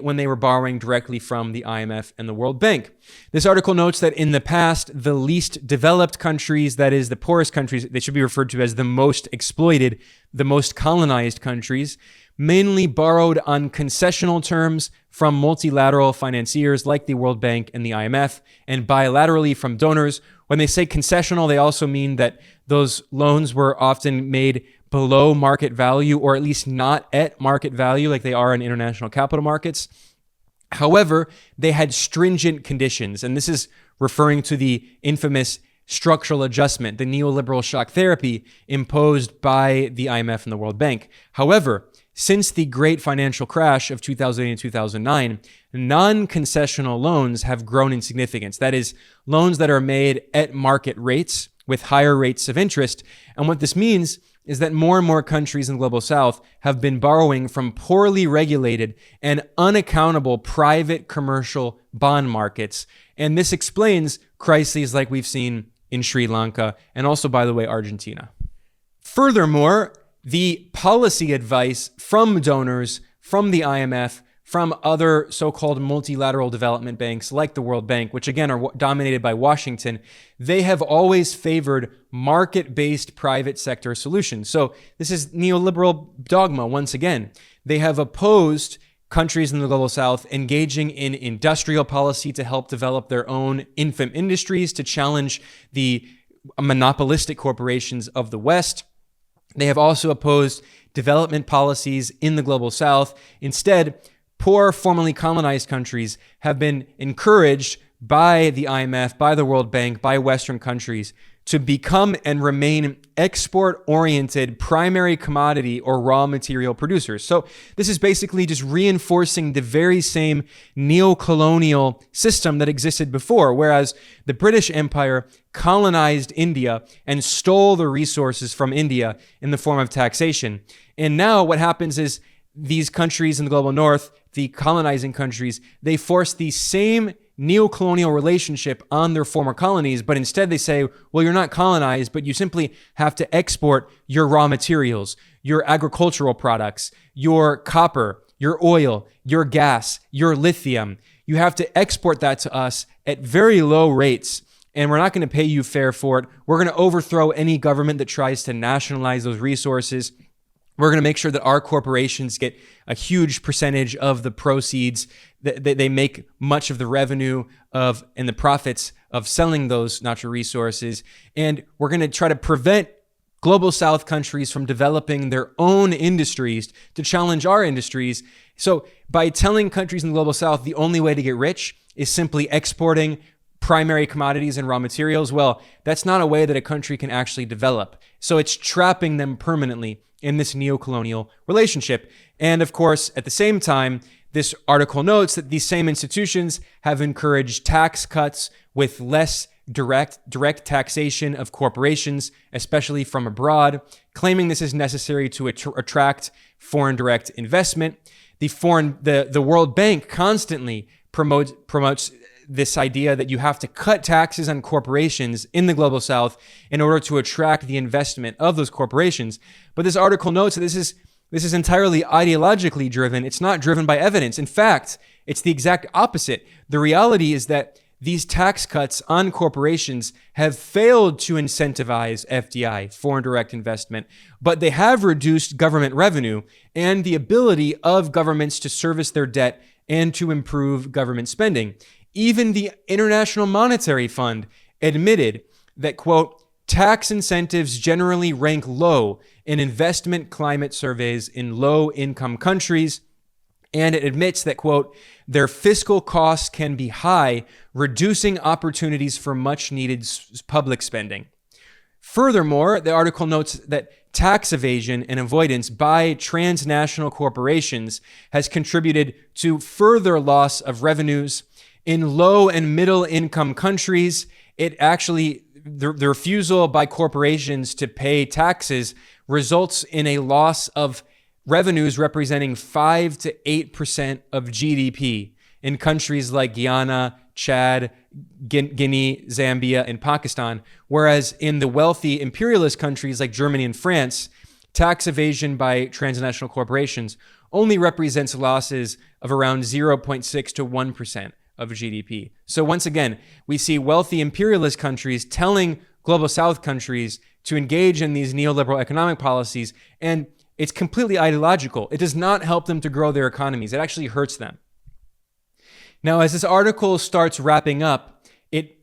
when they were borrowing directly from the IMF and the World Bank. This article notes that in the past, the least developed countries, that is the poorest countries, they should be referred to as the most exploited, the most colonized countries, mainly borrowed on concessional terms from multilateral financiers like the World Bank and the IMF, and bilaterally from donors. When they say concessional, they also mean that those loans were often made below market value, or at least not at market value like they are in international capital markets. However, they had stringent conditions, and this is referring to the infamous structural adjustment, the neoliberal shock therapy imposed by the IMF and the World Bank. However, since the great financial crash of 2008 and 2009, non-concessional loans have grown in significance. That is, loans that are made at market rates with higher rates of interest. And what this means is that more and more countries in the Global South have been borrowing from poorly regulated and unaccountable private commercial bond markets. And this explains crises like we've seen in Sri Lanka and also, by the way, Argentina. Furthermore, the policy advice from donors, from the IMF, from other so-called multilateral development banks like the World Bank, which again are dominated by Washington, they have always favored market-based private sector solutions. So this is neoliberal dogma once again. They have opposed countries in the global south engaging in industrial policy to help develop their own infant industries, to challenge the monopolistic corporations of the West. They have also opposed development policies in the global south. Instead, poor, formerly colonized countries have been encouraged by the IMF, by the World Bank, by Western countries to become and remain export-oriented primary commodity or raw material producers. So this is basically just reinforcing the very same neocolonial system that existed before, whereas the British Empire colonized India and stole the resources from India in the form of taxation. And now what happens is these countries in the global north, the colonizing countries, they force the same neocolonial relationship on their former colonies, but instead they say, well, you're not colonized, but you simply have to export your raw materials, your agricultural products, your copper, your oil, your gas, your lithium. You have to export that to us at very low rates, and we're not going to pay you fair for it. We're going to overthrow any government that tries to nationalize those resources. We're going to make sure that our corporations get a huge percentage of the proceeds, that they make much of the revenue of and the profits of selling those natural resources. And we're going to try to prevent global south countries from developing their own industries to challenge our industries. So by telling countries in the global south the only way to get rich is simply exporting primary commodities and raw materials, well, that's not a way that a country can actually develop. So it's trapping them permanently in this neocolonial relationship. And of course, at the same time, this article notes that these same institutions have encouraged tax cuts with less direct taxation of corporations, especially from abroad, claiming this is necessary to attract foreign direct investment. The World Bank constantly promotes this idea that you have to cut taxes on corporations in the global south in order to attract the investment of those corporations. But this article notes that this is entirely ideologically driven. It's not driven by evidence. In fact, it's the exact opposite. The reality is that these tax cuts on corporations have failed to incentivize FDI, foreign direct investment, but they have reduced government revenue and the ability of governments to service their debt and to improve government spending. Even the International Monetary Fund admitted that, quote, tax incentives generally rank low in investment climate surveys in low-income countries, and it admits that, quote, their fiscal costs can be high, reducing opportunities for much-needed public spending. Furthermore, the article notes that tax evasion and avoidance by transnational corporations has contributed to further loss of revenues. In low and middle income countries, it actually, the refusal by corporations to pay taxes results in a loss of revenues representing 5 to 8% of GDP in countries like Guyana, Chad, Guinea, Zambia, and Pakistan. Whereas in the wealthy imperialist countries like Germany and France, tax evasion by transnational corporations only represents losses of around 0.6 to 1% of GDP. So once again, we see wealthy imperialist countries telling global south countries to engage in these neoliberal economic policies, and it's completely ideological. It does not help them to grow their economies. It actually hurts them. Now, as this article starts wrapping up,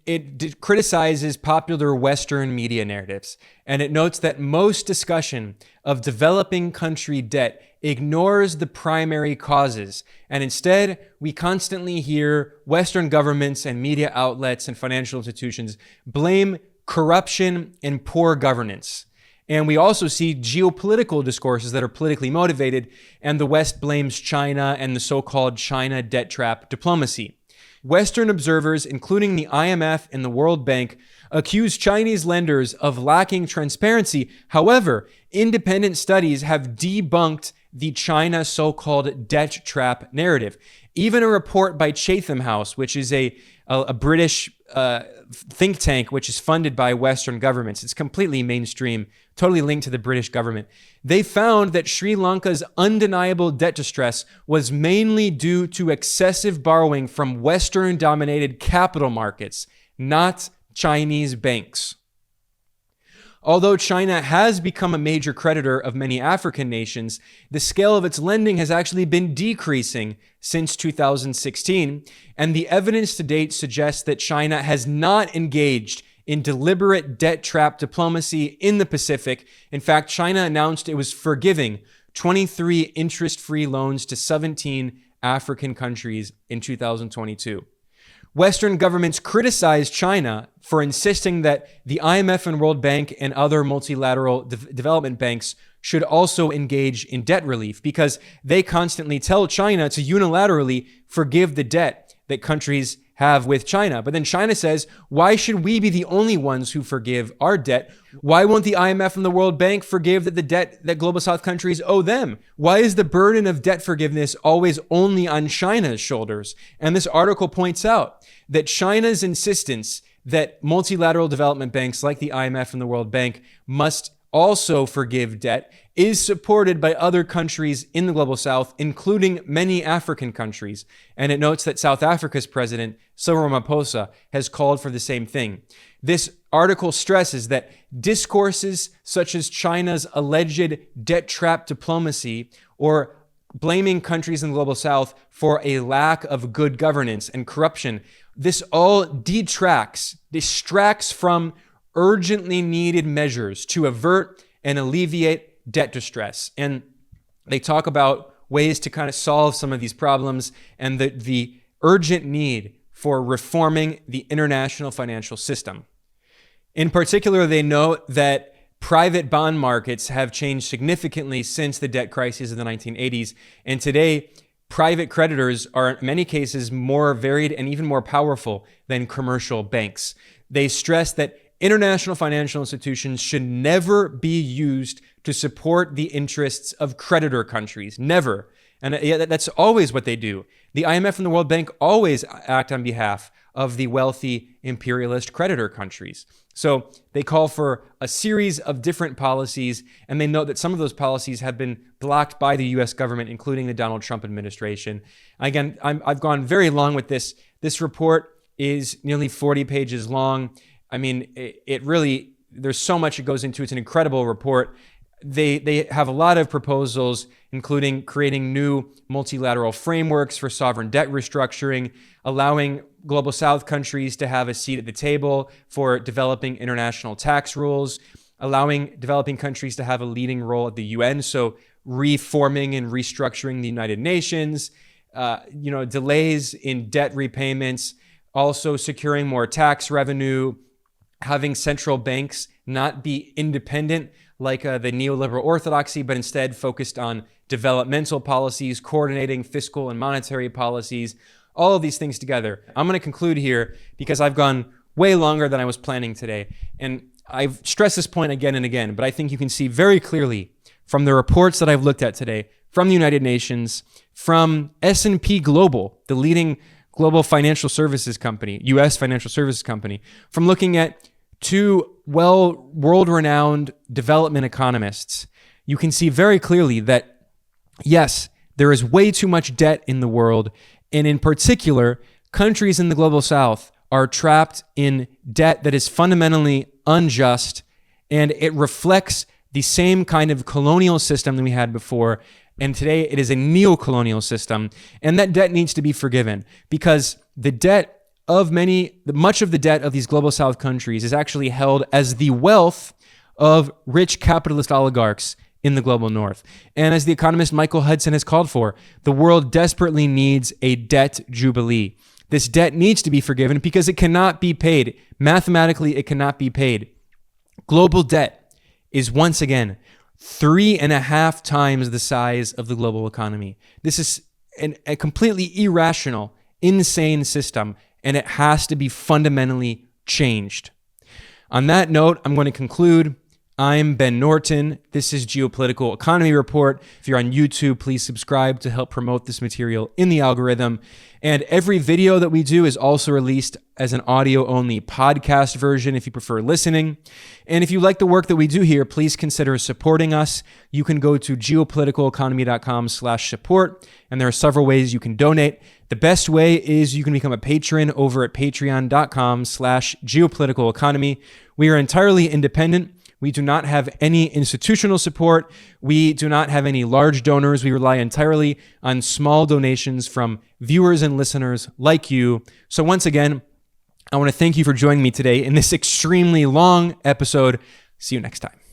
it criticizes popular Western media narratives, and it notes that most discussion of developing country debt ignores the primary causes, and instead we constantly hear Western governments and media outlets and financial institutions blame corruption and poor governance. And we also see geopolitical discourses that are politically motivated, and the West blames China and the so-called China debt trap diplomacy. Western observers, including the IMF and the World Bank, accuse Chinese lenders of lacking transparency. However, independent studies have debunked the China so-called debt trap narrative. Even a report by Chatham House, which is a British think tank which is funded by Western governments. It's completely mainstream, totally linked to the British government. They found that Sri Lanka's undeniable debt distress was mainly due to excessive borrowing from Western-dominated capital markets, not Chinese banks. Although China has become a major creditor of many African nations, the scale of its lending has actually been decreasing since 2016, and the evidence to date suggests that China has not engaged in deliberate debt trap diplomacy in the Pacific. In fact, China announced it was forgiving 23 interest-free loans to 17 African countries in 2022. Western governments criticized China for insisting that the IMF and World Bank and other multilateral development banks should also engage in debt relief, because they constantly tell China to unilaterally forgive the debt that countries have with China. But then China says, why should we be the only ones who forgive our debt? Why won't the IMF and the World Bank forgive the debt that Global South countries owe them? Why is the burden of debt forgiveness always only on China's shoulders? And this article points out that China's insistence that multilateral development banks like the IMF and the World Bank must also forgive debt is supported by other countries in the Global South, including many African countries. And it notes that South Africa's president, Cyril Ramaphosa, has called for the same thing. This article stresses that discourses such as China's alleged debt trap diplomacy or blaming countries in the Global South for a lack of good governance and corruption, this all distracts from urgently needed measures to avert and alleviate debt distress. And they talk about ways to kind of solve some of these problems and the urgent need for reforming the international financial system. In particular, they note that private bond markets have changed significantly since the debt crisis of the 1980s. And today, private creditors are in many cases more varied and even more powerful than commercial banks. They stress that international financial institutions should never be used to support the interests of creditor countries. Never. And that's always what they do. The IMF and the World Bank always act on behalf of the wealthy imperialist creditor countries. So they call for a series of different policies, and they note that some of those policies have been blocked by the US government, including the Donald Trump administration. Again, I've gone very long with this. This report is nearly 40 pages long. I mean, it really, there's so much it goes into. It's an incredible report. They have a lot of proposals, including creating new multilateral frameworks for sovereign debt restructuring, allowing Global South countries to have a seat at the table for developing international tax rules, allowing developing countries to have a leading role at the UN, so reforming and restructuring the United Nations, delays in debt repayments, also securing more tax revenue, having central banks not be independent like the neoliberal orthodoxy, but instead focused on developmental policies, coordinating fiscal and monetary policies, all of these things together. I'm going to conclude here because I've gone way longer than I was planning today. And I've stressed this point again and again, but I think you can see very clearly from the reports that I've looked at today, from the United Nations, from S&P Global, the leading global financial services company, US financial services company, from looking at two world-renowned development economists, you can see very clearly that, yes, there is way too much debt in the world. And in particular, countries in the Global South are trapped in debt that is fundamentally unjust, and it reflects the same kind of colonial system that we had before. And today it is a neocolonial system, and that debt needs to be forgiven because the debt of much of the debt of these Global South countries is actually held as the wealth of rich capitalist oligarchs in the global north. And as the economist Michael Hudson has called for, the world desperately needs a debt jubilee. This debt needs to be forgiven because it cannot be paid. Mathematically, it cannot be paid. Global debt is once again 3.5 times the size of the global economy. This is a completely irrational, insane system, and it has to be fundamentally changed. On that note, I'm going to conclude. I'm Ben Norton. This is Geopolitical Economy Report. If you're on YouTube, please subscribe to help promote this material in the algorithm. And every video that we do is also released as an audio-only podcast version if you prefer listening. And if you like the work that we do here, please consider supporting us. You can go to geopoliticaleconomy.com/support, and there are several ways you can donate. The best way is you can become a patron over at patreon.com/geopoliticaleconomy. We are entirely independent. We do not have any institutional support. We do not have any large donors. We rely entirely on small donations from viewers and listeners like you. So once again, I want to thank you for joining me today in this extremely long episode. See you next time.